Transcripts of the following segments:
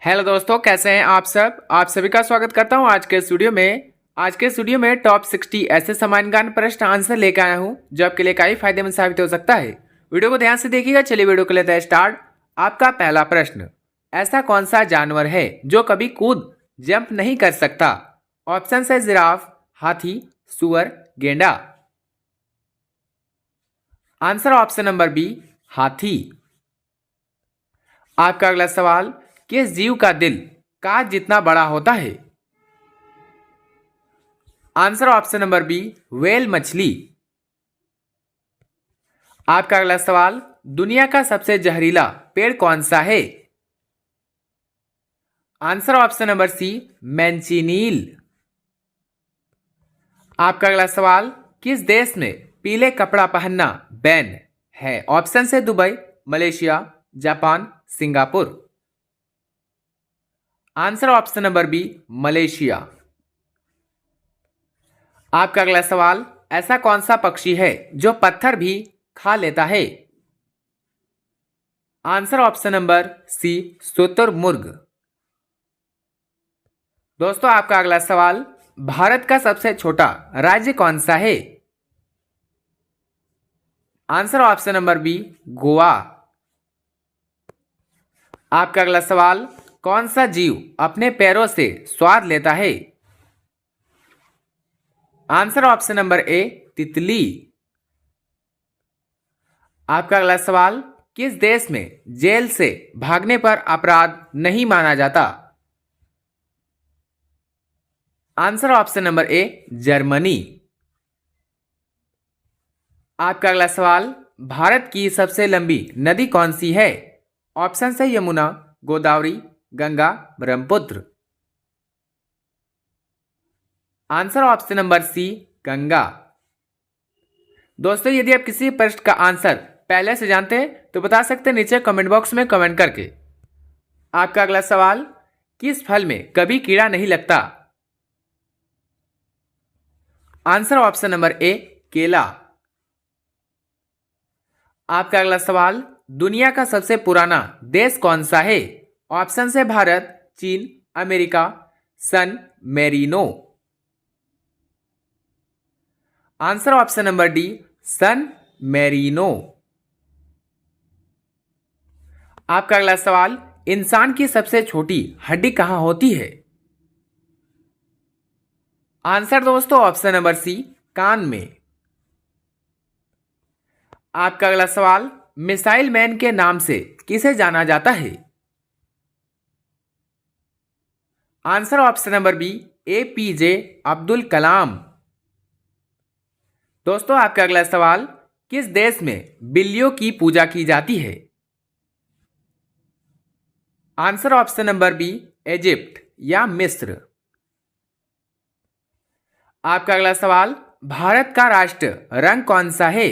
Hello दोस्तों, कैसे हैं आप सब। आप सभी का स्वागत करता हूं आज के स्टूडियो में टॉप 60 ऐसे सामान्य ज्ञान प्रश्न आंसर लेकर आया हूं जो आपके लिए काफी फायदेमंद साबित हो सकता है। वीडियो को ध्यान से देखिएगा। चलिए वीडियो को लेते हैं स्टार्ट। आपका पहला प्रश्न, ऐसा कौन सा जानवर है जो कभी कूद जंप नहीं कर सकता। ऑप्शन है जिराफ, हाथी, सुअर, गेंडा। आंसर ऑप्शन नंबर बी, हाथी। आपका अगला सवाल, किस जीव का दिल कांच जितना बड़ा होता है। Answer option number B, whale मछली। आपका अगला सवाल, दुनिया का सबसे जहरीला पेड़ कौन सा है। Answer option number C, manchineel. आपका अगला सवाल, किस देश में पीले कपड़ा पहनना बैन है। ऑप्शन है Dubai, Malaysia, Japan, Singapore. Answer option number B, Malaysia. आपका अगला सवाल, ऐसा कौन सा पक्षी है जो पत्थर भी खा लेता है। आंसर ऑप्शन नंबर सी, शुतुरमुर्ग। दोस्तों आपका अगला सवाल, भारत का सबसे छोटा राज्य कौन सा है। Answer option number B, Goa. आपका अगला सवाल, कौन सा जीव अपने पैरों से स्वाद लेता है। आंसर ऑप्शन नंबर ए, तितली। आपका अगला सवाल, किस देश में जेल से भागने पर अपराध नहीं माना जाता। Answer option number A, Germany. आपका अगला सवाल, भारत की सबसे लंबी नदी कौन सी है। ऑप्शन है Yamuna, Godavari, Ganga, Brahmaputra. Answer option number C, Ganga. दोस्तों यदि आप किसी प्रश्न का आंसर पहले से जानते हैं तो बता सकते हैं नीचे कमेंट बॉक्स में कमेंट करके। आपका अगला सवाल, किस फल में कभी कीड़ा नहीं लगता। आंसर ऑप्शन नंबर ए, केला। आपका अगला सवाल, दुनिया का सबसे पुराना देश कौन सा है। ऑप्शन है भारत, चीन, America, San Marino. Answer option number D, San Marino. आपका अगला सवाल, इंसान की सबसे छोटी हड्डी कहां होती है। आंसर दोस्तों ऑप्शन नंबर सी, कान में। आपका अगला सवाल, मिसाइल मैन के नाम से किसे जाना जाता है। Answer option number B, APJ Abdul Kalam. दोस्तों आपका अगला सवाल, किस देश में बिल्लियों की पूजा की जाती है। Answer option number B, Egypt या मिस्र। आपका अगला सवाल, भारत का राष्ट्र रंग कौन सा है।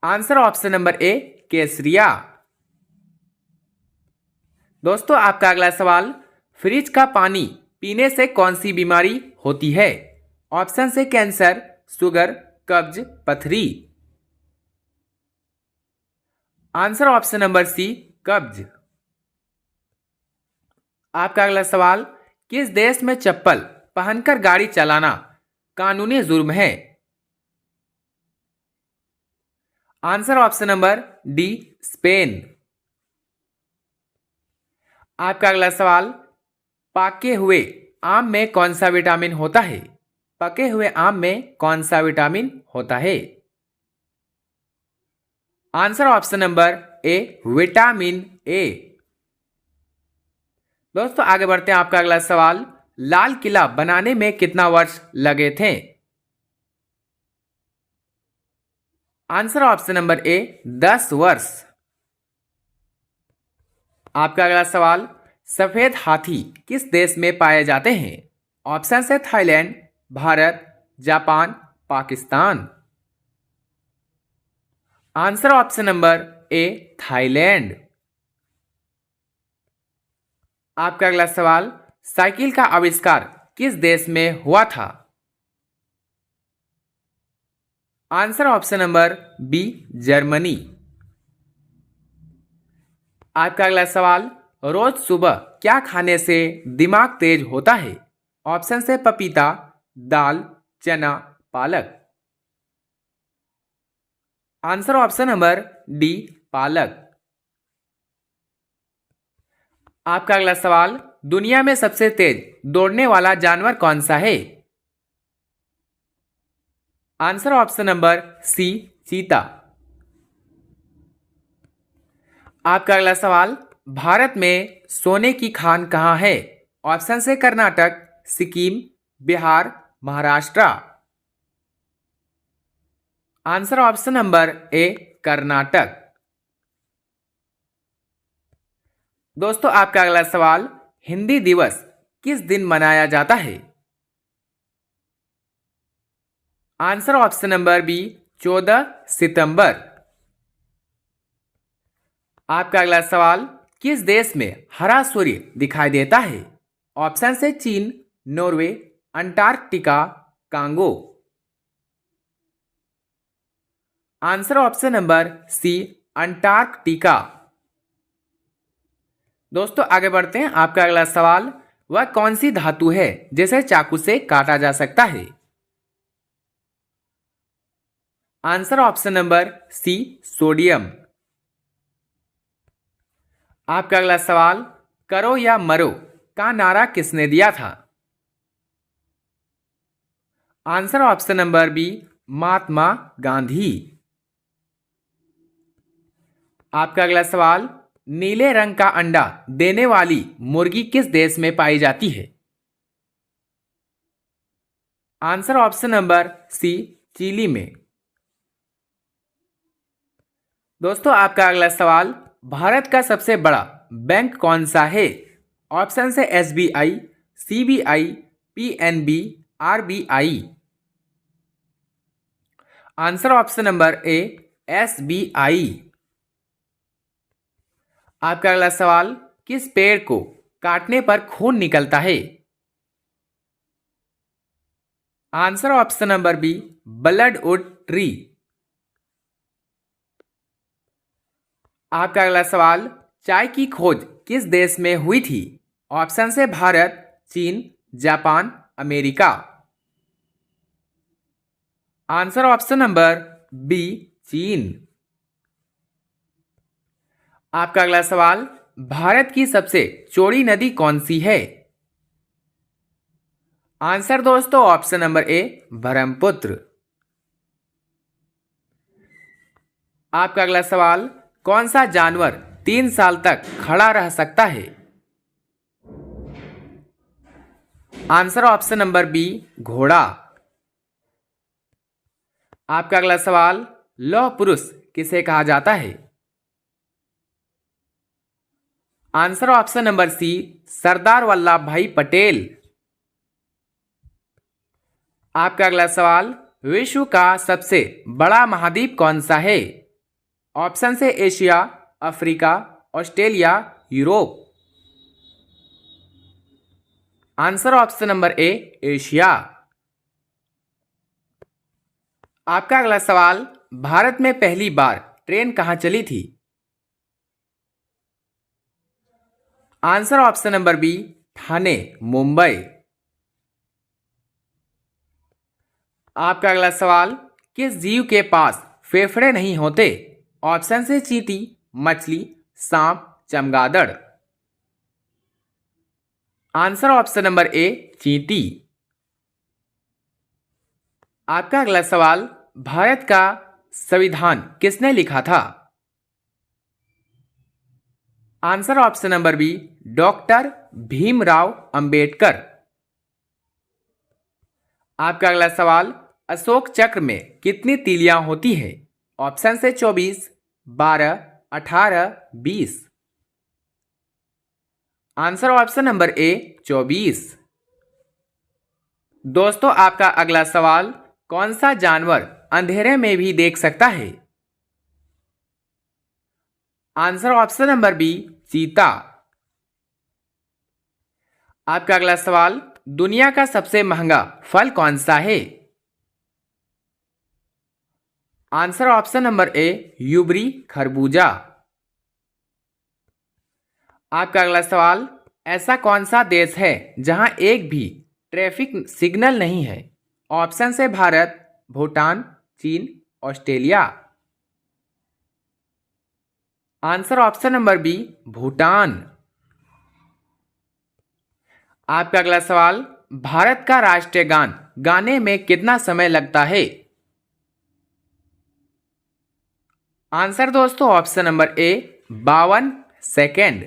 आंसर ऑप्शन नंबर ए, केसरिया। दोस्तों आपका अगला सवाल, फ्रिज का पानी पीने से कौन सी बीमारी होती है। ऑप्शन से कैंसर, शुगर, कब्ज, पथरी। आंसर ऑप्शन नंबर सी, कब्ज। आपका अगला सवाल, किस देश में चप्पल पहनकर गाड़ी चलाना कानूनी जुर्म है। Answer option number D, Spain. आपका अगला सवाल, पके हुए आम में कौन सा विटामिन होता है। पके हुए आम में कौन सा विटामिन होता है। Answer option number A, vitamin A. दोस्तों आगे बढ़ते हैं। आपका अगला सवाल, लाल किला बनाने में कितना वर्ष लगे थे। आंसर ऑप्शन नंबर ए, 10 वर्ष। आपका अगला सवाल, सफेद हाथी किस देश में पाए जाते हैं। ऑप्शन है Thailand, Bharat, Japan, Pakistan. Answer option number A, Thailand. आपका अगला सवाल, साइकिल का आविष्कार किस देश में हुआ था। Answer option number B, Germany. आपका अगला सवाल, रोज सुबह क्या खाने से दिमाग तेज होता है? ऑप्शन से पपीता, दाल, चना, पालक। आंसर ऑप्शन नंबर डी, पालक। आपका अगला सवाल, दुनिया में सबसे तेज दौड़ने वाला जानवर कौन सा है? आंसर ऑप्शन नंबर सी, चीता। आपका अगला सवाल, भारत में सोने की खान कहाँ है? ऑप्शन से Karnataka, Sikkim, Bihar, Maharashtra. Answer option number A, Karnataka. दोस्तों आपका अगला सवाल, हिंदी दिवस किस दिन मनाया जाता है? आंसर ऑप्शन नंबर बी, 14 सितंबर। आपका अगला सवाल, किस देश में हरा सूर्य दिखाई देता है? ऑप्शन से चीन, Norway, Antarctica, Congo. Answer option number C, Antarctica. दोस्तों आगे बढ़ते हैं। आपका अगला सवाल, वह कौन सी धातु है जिसे चाकू से काटा जा सकता है? Answer option number C, sodium. आपका अगला सवाल, करो या मरो का नारा किसने दिया था? Answer option number B, Mahatma Gandhi. आपका अगला सवाल, नीले रंग का अंडा देने वाली मुर्गी किस देश में पाई जाती है? Answer option number C, Chile में। दोस्तों आपका अगला सवाल, भारत का सबसे बड़ा बैंक कौन सा है? ऑप्शन से SBI, CBI, PNB, RBI. Answer option number A, SBI. आपका अगला सवाल, किस पेड़ को काटने पर खून निकलता है? Answer option number B, bloodwood tree. आपका अगला सवाल, चाय की खोज किस देश में हुई थी? ऑप्शन से भारत, चीन, Japan, America. Answer option number B, चीन। आपका अगला सवाल, भारत की सबसे चौड़ी नदी कौन सी है? आंसर दोस्तों ऑप्शन नंबर ए, ब्रह्मपुत्र। आपका अगला सवाल, कौन सा जानवर 3 साल तक खड़ा रह सकता है? आंसर ऑप्शन नंबर बी, घोड़ा। आपका अगला सवाल, लौह पुरुष किसे कहा जाता है? आंसर ऑप्शन नंबर सी, सरदार वल्लभ भाई पटेल। आपका अगला सवाल, विश्व का सबसे बड़ा महाद्वीप कौन सा है? ऑप्शन से Asia, Africa, Australia, Europe. Answer option number A, Asia. आपका अगला सवाल, भारत में पहली बार ट्रेन कहां चली थी? Answer option number B, Thane, Mumbai. आपका अगला सवाल, किस जीव के पास फेफड़े नहीं होते? ऑप्शन से चींटी, मछली, सांप, चमगादड़। आंसर ऑप्शन नंबर ए, चींटी। आपका अगला सवाल, भारत का संविधान किसने लिखा था? Answer option number B, doctor Bhimrao Ambedkar. आपका अगला सवाल, अशोक चक्र में कितनी तीलियां होती हैं? ऑप्शन से 24, 12, 18, 20। Answer option number A, 24। दोस्तों आपका अगला सवाल, कौन सा जानवर अंधेरे में भी देख सकता है? आंसर ऑप्शन नंबर बी, चीता। आपका अगला सवाल, दुनिया का सबसे महंगा फल कौन सा है? आंसर ऑप्शन नंबर ए, यूबरी खरबूजा। आपका अगला सवाल, ऐसा कौन सा देश है जहां एक भी ट्रैफिक सिग्नल नहीं है? ऑप्शन है भारत, भूटान, चीन, Australia. Answer option number B, Bhutan. आपका अगला सवाल, भारत का राष्ट्रीय गान गाने में कितना समय लगता है? आंसर दोस्तों ऑप्शन नंबर ए, 52 सेकेंड।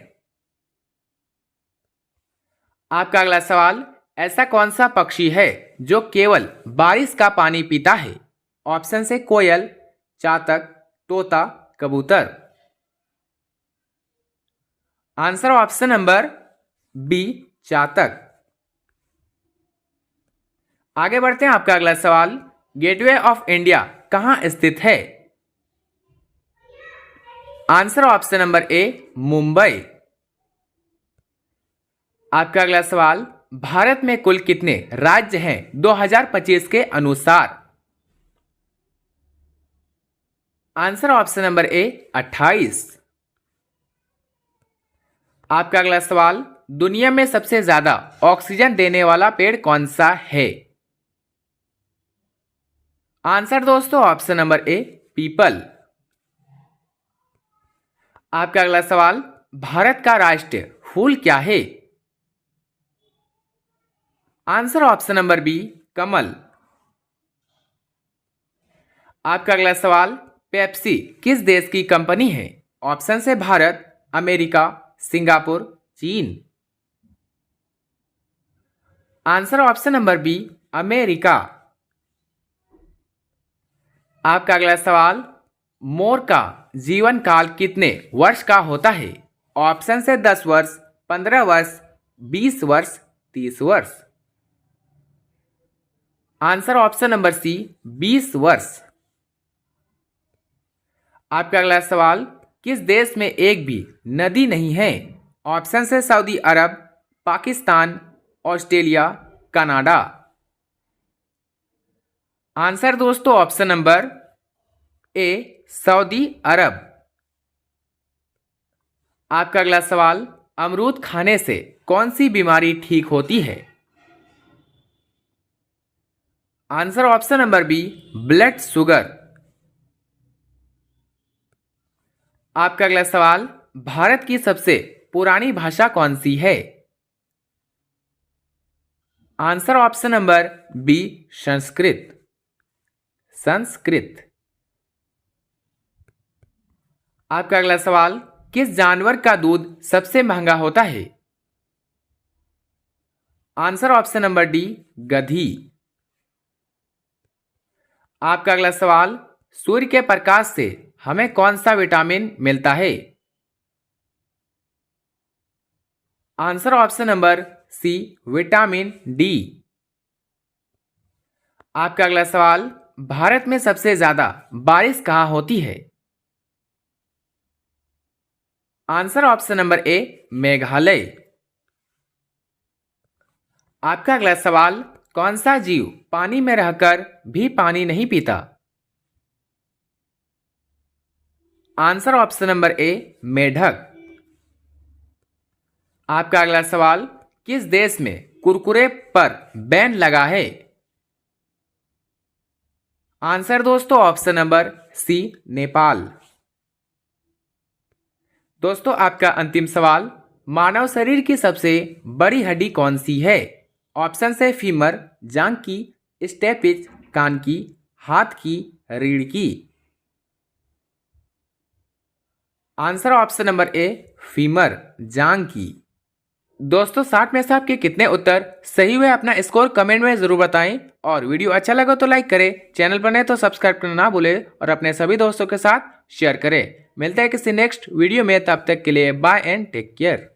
आपका अगला सवाल, ऐसा कौन सा पक्षी है जो केवल बारिश का पानी पीता है? ऑप्शन से कोयल, चातक, तोता, कबूतर। आंसर ऑप्शन नंबर बी, चातक। आगे बढ़ते हैं। आपका अगला सवाल, गेटवे ऑफ इंडिया कहां स्थित है? Answer option number A, Mumbai. आपका अगला सवाल, भारत में कुल कितने राज्य हैं 2025 के अनुसार? Answer option number A, 28। आपका अगला सवाल, दुनिया में सबसे ज्यादा ऑक्सीजन देने वाला पेड़ कौन सा है? आंसर दोस्तों ऑप्शन नंबर ए, पीपल। आपका अगला सवाल, भारत का राष्ट्रीय फूल क्या है? आंसर ऑप्शन नंबर बी, कमल। आपका अगला सवाल, पेप्सी किस देश की कंपनी है? ऑप्शन है भारत, अमेरिका, सिंगापुर, चीन। Answer option number B, America. आपका अगला सवाल, मोर का जीवन काल कितने वर्ष का होता है? ऑप्शन है 10 वर्ष, 15 वर्ष, 20 वर्ष, 30 वर्ष। आंसर ऑप्शन नंबर सी, 20 वर्ष। आपका अगला सवाल, किस देश में एक भी नदी नहीं है? ऑप्शन है सऊदी अरब, पाकिस्तान, ऑस्ट्रेलिया, कनाडा। आंसर दोस्तों ऑप्शन नंबर ए, सऊदी अरब। आपका अगला सवाल, अमरूद खाने से कौन सी बीमारी ठीक होती है? Answer option number B, blood sugar. आपका अगला सवाल, भारत की सबसे पुरानी भाषा कौन सी है? Answer option number B, Sanskrit. Sanskrit. आपका अगला सवाल, किस जानवर का दूध सबसे महंगा होता है? आंसर ऑप्शन नंबर डी, गधी। आपका अगला सवाल, सूर्य के प्रकाश से हमें कौन सा विटामिन मिलता है? Answer option number C, vitamin D. आपका अगला सवाल, भारत में सबसे ज्यादा बारिश कहां होती है? Answer option number A, Meghalaya. आपका अगला सवाल, कौन सा जीव पानी में रहकर भी पानी नहीं पीता? आंसर ऑप्शन नंबर ए, मेढक। आपका अगला सवाल, किस देश में कुरकुरे पर बैन लगा है? आंसर दोस्तों ऑप्शन नंबर सी, नेपाल। दोस्तों आपका अंतिम सवाल, मानव शरीर की सबसे बड़ी हड्डी कौन सी है? ऑप्शन है फीमर, जांघ की, स्टेपिज, कान की, हाथ की, रीढ़ की। Answer option number A, femur, जांघ की। दोस्तों 60 में से आपके कितने उत्तर सही हुए अपना स्कोर कमेंट में जरूर बताएं और वीडियो अच्छा लगा तो लाइक करें, चैनल पर नए तो सब्सक्राइब करना ना भूलें और अपने सभी दोस्तों के साथ शेयर करें। मिलते हैं किसी नेक्स्ट वीडियो में, तब तक के लिए बाय एंड टेक केयर।